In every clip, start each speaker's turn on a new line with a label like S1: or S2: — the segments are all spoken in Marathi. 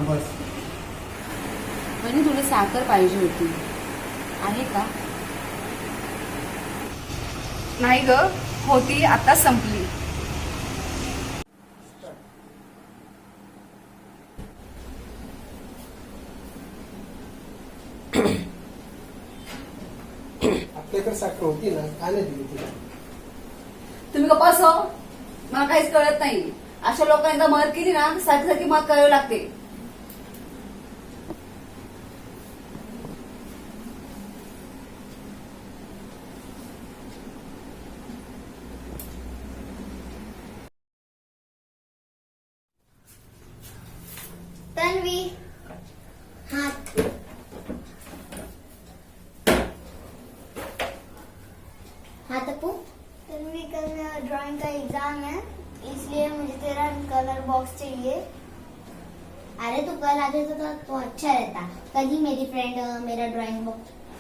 S1: बस.
S2: म्हणजे तुला साखर पाहिजे होती, आहे का?
S3: नाही ग, होती आता संपली.
S1: आपल्याकडे साखर होती ना, का नाही दिली तुला?
S2: तुम्ही गप्पास हो, मला काहीच कळत नाही. अशा लोकांना मदत केली ना, सारखी सारखी मदत करावी लागते.
S4: तन्वी, हाथ. हाँ तप्पू. तन्वी, कल मेरा ड्राइंग का एग्जाम है, इसलिए मुझे तेरा कलर बॉक्स चाहिए. अरे तू कल आते तो अच्छा रहता. कल ही मेरी फ्रेंड मेरा ड्राइंग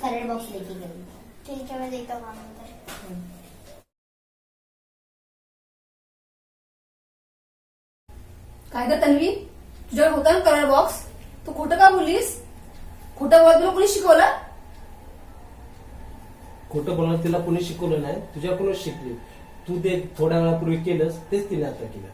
S4: कलर बॉक्स लेके गई. ठीक है, मैं देखता हूँ.
S2: काय ग तन्वी, तुझ्याकडे होता ना कलर बॉक्स, तू खोटं का बोललीस? खोटं बोलत तुला कोणी शिकवलं?
S1: खोटं बोलणं तिला कोणी शिकवलं नाही, तुझ्याकडूनच शिकली. तू ते थोड्या वेळापूर्वी केलंस तेच तिने आता केलं.